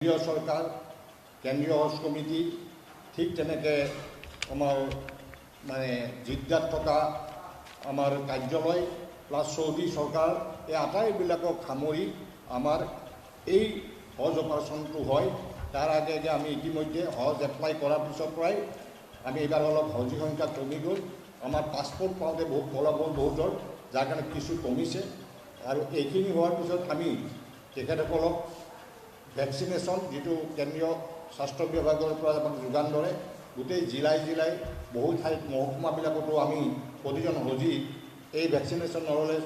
কেন্দ্ৰীয় চৰকাৰ, কেন্দ্ৰীয় হজ কমিটি, ঠিক তেনেকৈ আমাৰ জিদ্দাত থকা আমাৰ কাৰ্যালয় প্লাছ চৌদি চৰকাৰ এই আটাইবিলাকক সামৰি আমাৰ এই হজ অপাৰেশ্যনটো হয়। তাৰ আগে আগে আমি ইতিমধ্যে হজ এপ্লাই কৰাৰ পিছৰ পৰাই আমি এইবাৰ অলপ হজী সংখ্যা কমি গ'ল। আমাৰ পাছপোৰ্ট পাওঁতে বহুত ফলাফল বহুত হ'ল, যাৰ কাৰণে কিছু কমিছে। আৰু এইখিনি হোৱাৰ পিছত আমি তেখেতসকলক ভেকচিনেশ্যন যিটো কেন্দ্ৰীয় স্বাস্থ্য বিভাগৰ পৰা আমাক যোগান ধৰে, গোটেই জিলাই জিলাই বহু ঠাইত মহকুমাবিলাকতো আমি প্ৰতিজন হজী এই ভেকচিনেশ্যন নহ'লে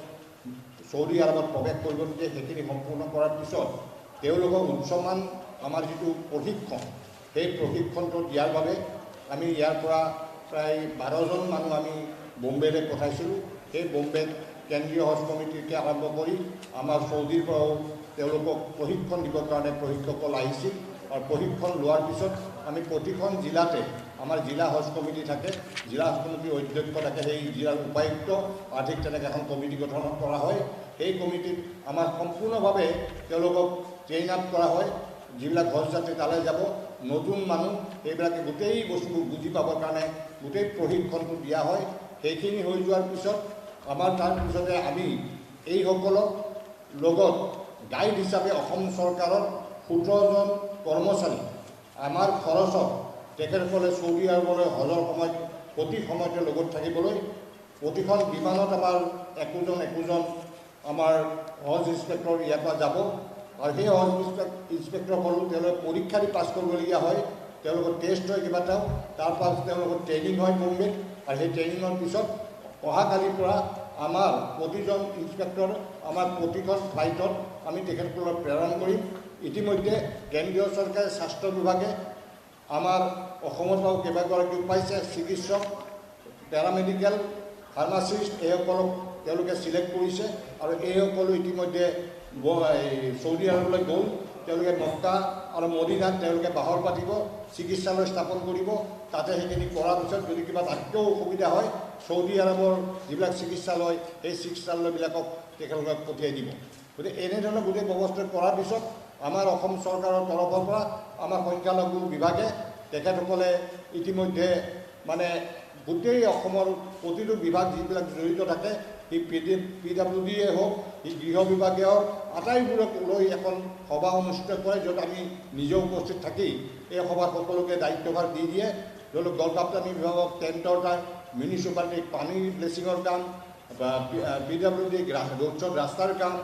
চৌদি আৰবত প্ৰৱেশ কৰিব নিদিয়ে। সেইখিনি সম্পূৰ্ণ কৰাৰ পিছত তেওঁলোকক উচ্চমান আমাৰ যিটো প্ৰশিক্ষণ, সেই প্ৰশিক্ষণটো দিয়াৰ বাবে আমি ইয়াৰ পৰা প্ৰায় 12জন মানুহ আমি বোম্বেলৈ পঠাইছিলোঁ। সেই বোম্বেত কেন্দ্ৰীয় হজ কমিটিকে আৰম্ভ কৰি আমাৰ চৌদিৰ পৰাও তেওঁলোকক প্ৰশিক্ষণ দিবৰ কাৰণে প্ৰশিক্ষকসকল আহিছিল। আৰু প্ৰশিক্ষণ লোৱাৰ পিছত আমি প্ৰতিখন জিলাতে আমাৰ জিলা হজ কমিটি থাকে, জিলা হজ কমিটিৰ অধ্যক্ষ থাকে, সেই জিলাৰ উপায়ুক্ত ঠিক তেনেকৈ এখন কমিটি গঠন কৰা হয়। সেই কমিটিত আমাৰ সম্পূৰ্ণভাৱে তেওঁলোকক ট্ৰেইন আপ কৰা হয়। যিবিলাক হজ যাত্ৰী তালৈ যাব, নতুন মানুহ, সেইবিলাকে গোটেই বস্তুবোৰ বুজি পাবৰ কাৰণে গোটেই প্ৰশিক্ষণটো দিয়া হয়। সেইখিনি হৈ যোৱাৰ পিছত আমাৰ তাৰপিছতে আমি এইসকলক লগত গাইড হিচাপে অসম চৰকাৰৰ 17জন কৰ্মচাৰী আমাৰ খৰচত তেখেতসকলে চৌদি আৰৱলৈ হজৰ সময়ত প্ৰতি সময়তে লগত থাকিবলৈ প্ৰতিখন বিমানত আমাৰ একোজন আমাৰ হজ ইনস্পেক্টৰ ইয়াৰ পৰা যাব। আৰু সেই হজ ইনস্পেক্টৰসকলো তেওঁলোকে পৰীক্ষা দি পাছ কৰিবলগীয়া হয়। তেওঁলোকৰ টেষ্ট হয় কেইবাটাও, তাৰপৰা তেওঁলোকৰ ট্ৰেইনিং হয় বোম্বেত। আৰু সেই ট্ৰেইনিঙৰ পিছত অহাকালিৰ পৰা আমাৰ প্ৰতিজন ইনস্পেক্টৰ আমাৰ প্ৰতিখন ফ্লাইটত আমি তেখেতসকলক প্ৰেৰণ কৰিম। ইতিমধ্যে কেন্দ্ৰীয় চৰকাৰে স্বাস্থ্য বিভাগে আমাৰ অসমৰ পৰাও কেইবাগৰাকীও পাইছে চিকিৎসক, পেৰামেডিকেল, ফাৰ্মাচিষ্ট, এইসকলক তেওঁলোকে চিলেক্ট কৰিছে। আৰু এইসকলো ইতিমধ্যে চৌদি আৰৱলৈ গ'ল। তেওঁলোকে মক্কা আৰু মদিনাত তেওঁলোকে বাহৰ পাতিব, চিকিৎসালয় স্থাপন কৰিব। তাতে সেইখিনি কৰাৰ পিছত যদি কিবা তাতকৈও অসুবিধা হয়, চৌদি আৰৱৰ যিবিলাক চিকিৎসালয়, সেই চিকিৎসালয়বিলাকক তেখেতলোকক পঠিয়াই দিব। গতিকে এনেধৰণৰ গোটেই ব্যৱস্থা কৰাৰ পিছত আমাৰ অসম চৰকাৰৰ তৰফৰ পৰা আমাৰ সংখ্যালঘু বিভাগে তেখেতসকলে ইতিমধ্যে গোটেই অসমৰ প্ৰতিটো বিভাগ যিবিলাক জড়িত থাকে, সেই PWDয়ে হওক, এই গৃহ বিভাগে হওক, আটাইবোৰক লৈ এখন সভা অনুষ্ঠিত কৰে, য'ত আমি নিজেও উপস্থিত থাকি এই সভাত সকলোকে দায়িত্বভাৰ দি দিয়ে। ধৰি লওক গলকাপ্তানি বিভাগক টেণ্টৰ কাম, মিউনিচিপালিটিক পানীৰ ব্লেচিঙৰ কাম, PWD ৰোডছত ৰাস্তাৰ কাম,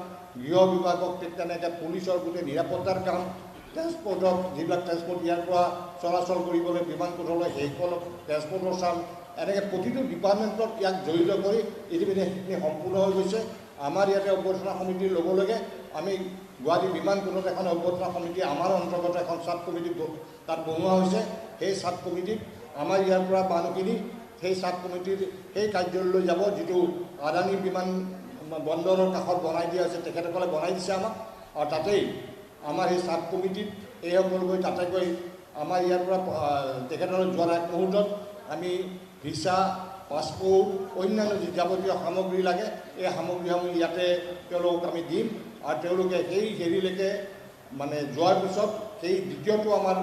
গৃহ বিভাগক ঠিক তেনেকৈ পুলিচৰ গোটেই নিৰাপত্তাৰ কাম, ট্ৰেন্সপৰ্টক যিবিলাক ট্ৰেন্সপৰ্ট ইয়াৰ পৰা চলাচল কৰিবলৈ বিমান পথলৈ সেইসকলক ট্ৰেন্সপৰ্টৰ চাম, এনেকৈ প্ৰতিটো ডিপাৰ্টমেণ্টত ইয়াক জড়িত কৰি ইতিমধ্যে সেইখিনি সম্পূৰ্ণ হৈ গৈছে। আমাৰ ইয়াতে অভ্যৰ্থনা সমিতিৰ লগে লগে আমি গুৱাহাটী বিমানবন্দৰত এখন অভ্যৰ্থনা সমিতি আমাৰ অন্তৰ্গত এখন চাব কমিটি তাত বনোৱা হৈছে। সেই চাব কমিটিত আমাৰ ইয়াৰ পৰা মানুহখিনি সেই চাব কমিটিৰ সেই কাৰ্যালয়লৈ যাব, যিটো আদানী বিমান বন্দৰৰ কাষত বনাই দিয়া হৈছে, তেখেতসকলে বনাই দিছে আমাক। আৰু তাতেই আমাৰ সেই চাব কমিটিত এইসকল গৈ তাতে গৈ আমাৰ ইয়াৰ পৰা তেখেতসকলে যোৱাৰ এক মুহূৰ্তত আমি ভিছা, পাছপোৰ্ট, অন্যান্য যি যাৱতীয় সামগ্ৰী লাগে, এই সামগ্ৰীসমূহ ইয়াতে তেওঁলোকক আমি দিম। আৰু তেওঁলোকে সেই হেৰিলৈকে যোৱাৰ পিছত সেই দ্বিতীয়টো আমাৰ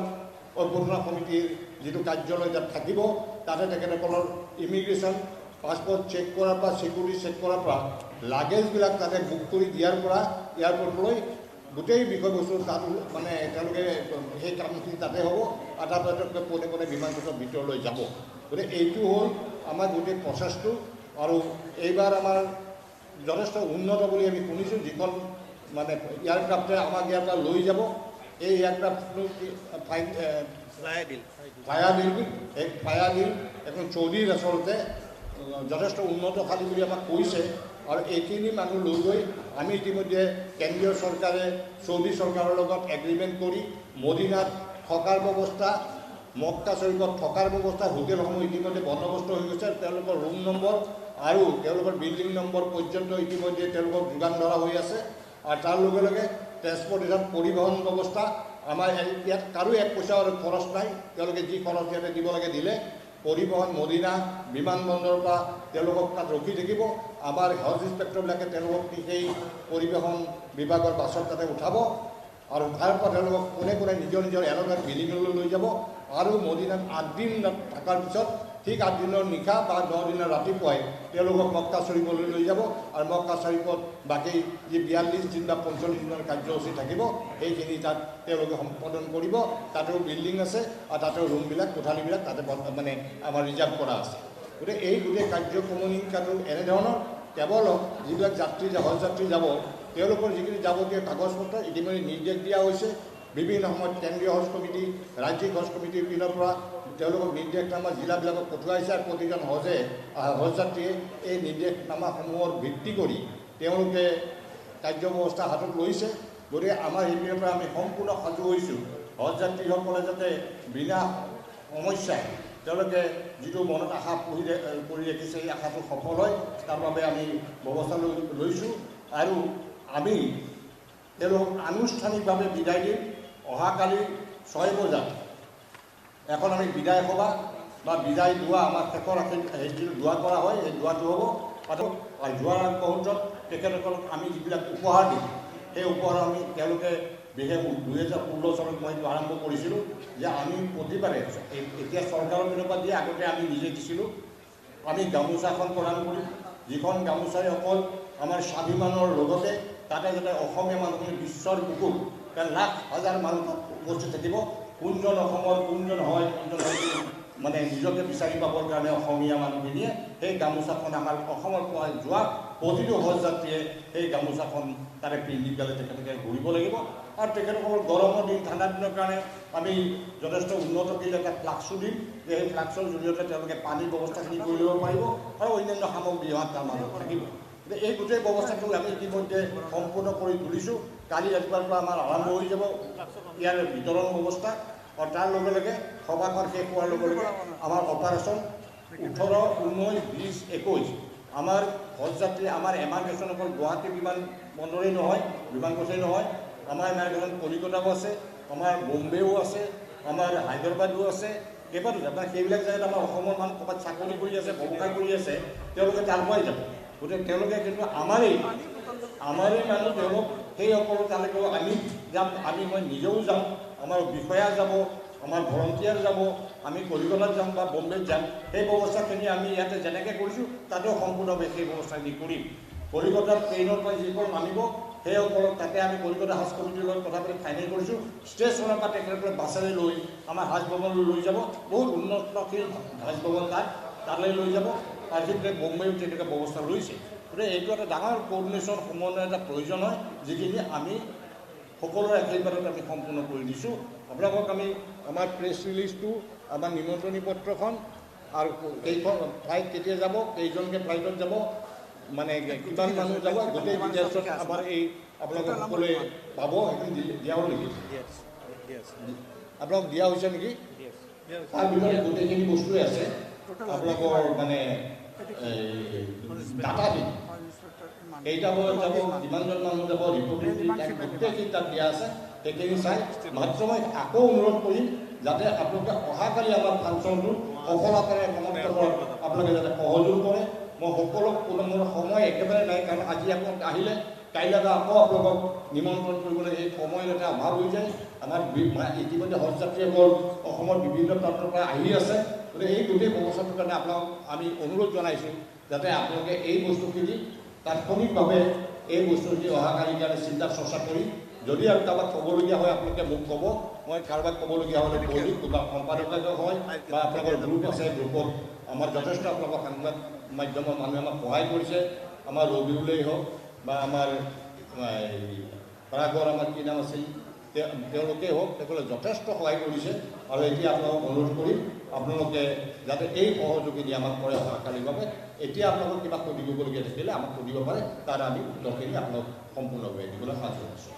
অভ্যৰ্থনা সমিতিৰ যিটো কাৰ্যালয় তাত থাকিব, তাতে তেখেতসকলৰ ইমিগ্ৰেশ্যন, পাছপোৰ্ট চেক কৰাৰ পৰা, চিকিউৰিটি চেক কৰাৰ পৰা, লাগেজবিলাক তাতে বুক কৰি দিয়াৰ পৰা এয়াৰপৰ্টলৈ গোটেই বিষয়বস্তু তাত তেওঁলোকে সেই কামখিনি তাতে হ'ব। আৰু তাৰপিছত পোনে পোনে বিমানবন্দৰৰ ভিতৰলৈ যাব। গতিকে এইটো হ'ল আমাৰ গোটেই প্ৰচেছটো। আৰু এইবাৰ আমাৰ যথেষ্ট উন্নত বুলি আমি শুনিছোঁ। যিখন এয়াৰক্ৰাফ্টে আমাক ইয়াৰ পৰা লৈ যাব, এই এয়াৰক্ৰাফ্টটো ফায়াৰডিল এখন চৌদিৰ আচলতে যথেষ্ট উন্নতশালী বুলি আমাক কৈছে। আৰু এইখিনি মানুহ লৈ গৈ আমি ইতিমধ্যে কেন্দ্ৰীয় চৰকাৰে চৌদি চৰকাৰৰ লগত এগ্ৰিমেণ্ট কৰি মদিনাত থকাৰ ব্যৱস্থা, মক্কা চৰীফত থকাৰ ব্যৱস্থা, হোটেলসমূহ ইতিমধ্যে বন্দবস্ত হৈ গৈছে। তেওঁলোকৰ ৰুম নম্বৰ আৰু তেওঁলোকৰ বিল্ডিং নম্বৰ পৰ্যন্ত ইতিমধ্যে তেওঁলোকক যোগান ধৰা হৈ আছে। আৰু তাৰ লগে লগে ট্ৰেন্সপৰ্টেশ্যন, পৰিবহণ ব্যৱস্থা আমাৰ ইয়াত কাৰো এক পইচা খৰচ নাই। তেওঁলোকে যি খৰচ ইয়াতে দিব লাগে দিলে। পৰিবহণ মদিনা বিমানবন্দৰৰ পৰা তেওঁলোকক তাত ৰখি থাকিব। আমাৰ হজ ইনস্পেক্টৰবিলাকে তেওঁলোকক সেই পৰিবহণ বিভাগৰ বাছত তাতে উঠাব। আৰু তাৰ পৰা তেওঁলোকক কোনে কোনে নিজৰ নিজৰ এলেকাৰ বিল্ডিঙলৈ লৈ যাব আৰু মদিনাত 8 দিন থকাৰ পিছত ঠিক 8 দিনৰ নিশা বা 10 দিনৰ ৰাতিপুৱাই তেওঁলোকক মক্কা শ্বৰীফলৈ লৈ যাব আৰু মক্কা শ্বৰীফত বাকী যি 42 দিন বা 45 দিনৰ কাৰ্যসূচী থাকিব সেইখিনি তাত তেওঁলোকে সম্পাদন কৰিব। তাতেও বিল্ডিং আছে আৰু তাতেও ৰুমবিলাক কোঠালিবিলাক তাতে মানে আমাৰ ৰিজাৰ্ভ কৰা আছে। গতিকে এই গোটেই কাৰ্যক্ৰমণিকাটো এনেধৰণৰ কেৱল যিবিলাক যাত্ৰী হজ যাত্ৰী যাব তেওঁলোকৰ যিখিনি যাৱতীয় কাগজ পত্ৰ ইতিমধ্যে নিৰ্দেশ দিয়া হৈছে। বিভিন্ন সময়ত কেন্দ্ৰীয় হজ কমিটি ৰাজ্যিক হজ কমিটিৰ পিনৰ পৰা তেওঁলোকক নিৰ্দেশনামা জিলাবিলাকক পঠুৱাইছে আৰু প্ৰতিজন হজ যাত্ৰীয়ে এই নিৰ্দেশনামাসমূহৰ ভিত্তি কৰি তেওঁলোকে কাৰ্যব্যৱস্থা হাতত লৈছে। গতিকে আমাৰ সেইপিনৰ পৰা আমি সম্পূৰ্ণ সাজু হৈছোঁ হজ যাত্ৰীসকলে যাতে বিনা সমস্যাই তেওঁলোকে যিটো মনত আশা কৰি ৰাখিছে সেই আশাটো সফল হয় তাৰ বাবে আমি ব্যৱস্থা লৈছোঁ। আৰু আমি তেওঁলোকক আনুষ্ঠানিকভাৱে বিদায় দিম অহাকালি 6 বজাত এখন আমি বিদায় সভা বা বিদায় দোৱা আমাৰ শেষৰ যিটো দোৱা কৰা হয় সেই দোৱাটো হ'ব। আৰু যোৱাৰ মুহূৰ্তত তেখেতসকলক আমি যিবিলাক উপহাৰ দিম সেই উপহাৰ আমি তেওঁলোকে বিশেষ 2016 চনত মই আৰম্ভ কৰিছিলোঁ যে আমি প্ৰতিবাৰে এতিয়া চৰকাৰৰ পিনৰ পৰা দিয়ে আগতে আমি নিজে দিছিলোঁ আমি গামোচাখন প্ৰদান কৰিম যিখন গামোচাই অকল আমাৰ স্বাভিমানৰ লগতে তাতে যাতে অসমীয়া মানুহখিনি বিশ্বৰ বুকুত কাৰণ লাখ হাজাৰ মানুহ উপস্থিত থাকিব কোনজন অসমৰ কোনজন হয় মানে নিজকে বিচাৰি পাবৰ কাৰণে অসমীয়া মানুহখিনিয়ে সেই গামোচাখন আমাৰ অসমৰ পৰা যোৱা প্ৰতিটো হজ যাত্ৰীয়ে সেই গামোচাখন তাৰে পিন্ধি পেলাই তেখেতলোকে ঘূৰিব লাগিব। আৰু তেখেতসকলৰ গৰমৰ দিন ঠাণ্ডা দিনৰ কাৰণে আমি যথেষ্ট উন্নত এটা ফ্লাক্সো দিম যে সেই ফ্লাক্সৰ জৰিয়তে তেওঁলোকে পানীৰ ব্যৱস্থাখিনি কৰি ল'ব পাৰিব আৰু অন্যান্য সামগ্ৰী তাৰ মাজত থাকিব। এই গোটেই ব্যৱস্থাটো আমি ইতিমধ্যে সম্পূৰ্ণ কৰি তুলিছোঁ। কালি ৰাতিপুৱাৰ পৰা আমাৰ আৰম্ভ হৈ যাব ইয়াৰ বিতৰণ ব্যৱস্থা আৰু তাৰ লগে লগে সভাখন শেষ হোৱাৰ লগে লগে আমাৰ অপাৰেশ্যন 18, 19, 20, 21 আমাৰ হজ যাত্ৰী আমাৰ এমাৰ্গেশ্যন অকল গুৱাহাটী বিমান বন্দৰেই নহয় বিমানবন্দৰেই নহয় আমাৰ এমাৰ্গেশ্যন কলিকতাও আছে আমাৰ বম্বেও আছে আমাৰ হায়দৰাবাদো আছে কেইবাটাও আপোনাৰ সেইবিলাক জেগাত আমাৰ অসমৰ মানুহ ক'ৰবাত চাকৰি কৰি আছে ব্যৱসায় কৰি আছে তেওঁলোকে তাৰ পৰাই যাব। গতিকে তেওঁলোকে কিন্তু আমাৰেই মানুহ তেওঁলোক সেইসকলো তালৈকে আমি যাম মই নিজেও যাম আমাৰ বিষয়া যাব আমাৰ ভলণ্টিয়াৰ যাব আমি কলিকতাত যাম বা বম্বেত যাম সেই ব্যৱস্থাখিনি আমি ইয়াতে যেনেকৈ কৰিছোঁ তাতেও সম্পূৰ্ণভাৱে সেই ব্যৱস্থাখিনি কৰিম। কলিকতাত ট্ৰেইনৰ পৰা যিসকল নামিব সেইসকলক তাতে আমি কলিকতা হজ কমিটিৰ লগত কথা পাতি ফাইনেল কৰিছোঁ ষ্টেচনৰ পৰা তেখেতসকলে বাছেৰে লৈ আমাৰ হাজ ভৱনলৈ লৈ যাব বহুত উন্নতশীল হাজ ভৱন তালৈ লৈ যাব আৰু সেইবিলাক বম্বেও তেনেকুৱা ব্যৱস্থা লৈছে। গতিকে এইটো এটা ডাঙৰ কোঅৰ্ডিনেশ্যন সমন্বয়ৰ এটা প্ৰয়োজন হয় যিখিনি আমি সকলোৰে একেবাৰত আমি সম্পূৰ্ণ কৰি দিছোঁ। আপোনালোকক আমি আমাৰ প্ৰেছ ৰিলিজটো আমাৰ নিমন্ত্ৰণী পত্ৰখন আৰু কেইখন ফ্লাইট কেতিয়া যাব কেইজনকৈ ফ্লাইটত যাব মানে কিমান মানুহ যাব গোটেই ডিটেইলছত আমাৰ এই আপোনালোকে সকলোৱে পাব সেইখিনি দিয়া হ'ল নেকি আপোনালোক দিয়া হৈছে নেকি তাৰ ভিতৰত গোটেইখিনি বস্তুৱে আছে আপোনালোকৰ মানে ডাটা দিম কেইটা বজাত যাব কিমানজন মানুহ যাব ৰিপৰ্টিং গোটেইখিনি তাত দিয়া আছে সেইখিনি চাই মাত্ৰ মই আকৌ অনুৰোধ কৰিম যাতে আপোনালোকে অহাকালি আমাৰ ফাংচনটো সফলতাৰে সমাপ্ত কৰাত আপোনালোকে যাতে সহযোগ কৰে। মই সকলোক কোনো মোৰ সময় একেবাৰে নাই কাৰণ আজি আপোনালোক আহিলে কাইলৈ আকৌ আপোনালোকক নিমন্ত্ৰণ কৰিবলৈ এই সময় এটা অভাৱ হৈ যায়। আমাৰ ইতিমধ্যে হজ যাত্ৰীসকল অসমৰ বিভিন্ন প্ৰান্তৰ পৰা আহি আছে। গতিকে এই গোটেই ব্যৱস্থাটোৰ কাৰণে আপোনাক আমি অনুৰোধ জনাইছোঁ যাতে আপোনালোকে এই বস্তুখিনি তাৎক্ষণিকভাৱে এই বস্তুখিনি অহাকালিৰ কাৰণে চিন্তা চৰ্চা কৰি যদি আৰু কাৰোবাক ক'বলগীয়া হয় আপোনালোকে মোক ক'ব মই কাৰোবাক ক'বলগীয়া হ'লে কৈ দিম কিবা সম্পাদক হয় বা আপোনালোকৰ গ্ৰুপ আছে গ্ৰুপত আমাৰ যথেষ্ট আপোনালোকৰ সাংবাদ মাধ্যমৰ মানুহে আমাক সহায় কৰিছে আমাৰ ৰবিউলেই হওক বা আমাৰ পৰাগৰ আমাৰ কি নাম আছিল তেওঁলোকেই হওক তেওঁলোকে যথেষ্ট সহায় কৰিছে আৰু এতিয়া আপোনালোকক অনুৰোধ কৰিম আপোনালোকে যাতে এই সহযোগিতা আমাক কৰে অহাকালিৰ বাবে এতিয়া আপোনালোকক কিবা সুধিবলগীয়া থাকিলে আমাক সুধিব পাৰে তাৰ আমি উত্তৰখিনি আপোনাক সম্পূৰ্ণভাৱে দিবলৈ সাজু আছোঁ।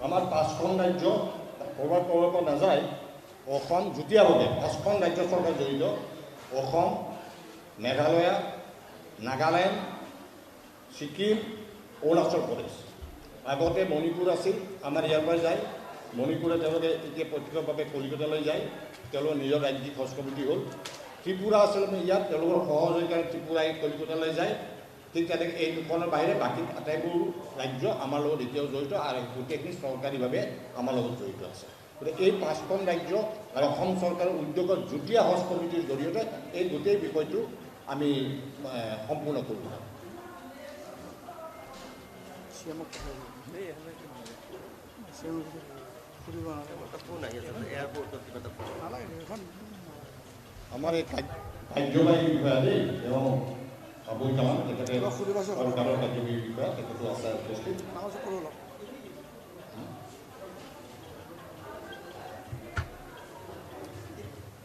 আমাৰ 5খন ৰাজ্য ক'ৰবাত নাযায় অসম যুটীয়াভাৱে 5খন ৰাজ্য চৰকাৰ জড়িত অসম মেঘালয় নাগালেণ্ড ছিকিম অৰুণাচল প্ৰদেশ আগতে মণিপুৰ আছিল আমাৰ ইয়াৰ পৰা যায় মণিপুৰে তেওঁলোকে এতিয়া প্ৰত্যক্ষভাৱে কলিকতালৈ যায় তেওঁলোকৰ নিজৰ ৰাজ্যিক হজ কমিটি হ'ল ত্ৰিপুৰা আছিলে ইয়াত তেওঁলোকৰ সহযোগিতাৰে ত্ৰিপুৰাই কলিকতালৈ যায়। ঠিক তেনেকৈ এই দুখনৰ বাহিৰে বাকী আটাইবোৰ ৰাজ্য আমাৰ লগত এতিয়াও জড়িত আৰু গোটেইখিনি চৰকাৰীভাৱে আমাৰ লগত জড়িত আছে। গতিকে এই 5খন ৰাজ্য আৰু অসম চৰকাৰৰ উদ্যোগত যুটীয়া হজ কমিটিৰ জৰিয়তে এই গোটেই বিষয়টো আমি সম্পূৰ্ণ কৰিব পাৰোঁ। আমাৰ এই কাৰ্যবাহী বিষয়া দেই তেওঁ আবুল কালাম তেখেতে চৰকাৰৰ কাৰ্যবাহী বিষয়া তেখেতো আছে উপস্থিত।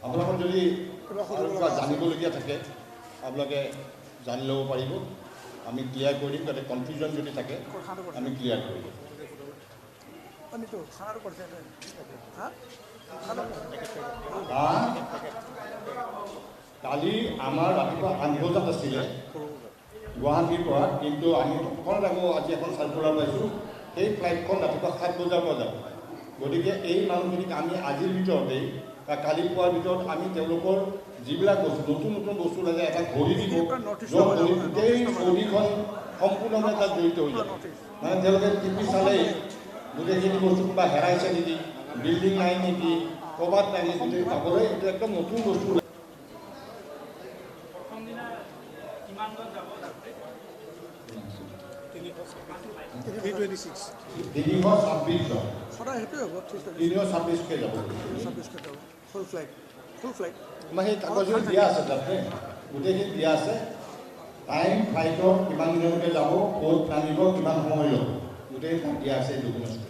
আপোনালোকৰ যদি আৰু কিবা জানিবলগীয়া থাকে আপোনালোকে জানি ল'ব পাৰিব। আমি ক্লিয়াৰ কৰি দিম, যাতে কনফিউজন যদি থাকে আমি ক্লিয়াৰ কৰি দিম। কালি আমাৰ ৰাতিপুৱা 8 বজাত আছিলে গুৱাহাটীৰ পৰা, কিন্তু আমি তৎক্ষণাত আকৌ আজি এখন চাৰ্কুলাৰ পাইছোঁ সেই ফ্লাইটখন ৰাতিপুৱা 7 বজাৰ পৰা যাব। গতিকে এই মানুহখিনিক আমি আজিৰ ভিতৰতেই বা কালি পোৱাৰ ভিতৰত আমি তেওঁলোকৰ যিবিলাক বস্তু নতুন নতুন বস্তু লাগে এটা ঘড়ী দিব, য'ত গোটেই ঘড়ীখন সম্পূৰ্ণভাৱে তাত জড়িত হৈ যাব। মানে তেওঁলোকে টিপি চালেই গোটেইখিনি বস্তু কিবা হেৰাইছে নেকি, বিল্ডিং নাই নেকি, ক'ৰবাত নাই নেকি, গোটেই পাবলৈ এইটো একদম নতুন বস্তু। 326 জন সদায় সেইটোৱে হ'ব। 326কে যাব, ফুল ফ্লাইট আমাৰ সেই কাগজত দিয়া আছে, তাতে গোটেইখিনি দিয়া আছে। টাইম, ফ্লাইটৰ কিমান দিনলৈকে যাব, ক'ত নামিব, কিমান সময় ল'ব, গোটেই দিয়া আছে ডকুমেণ্টছ।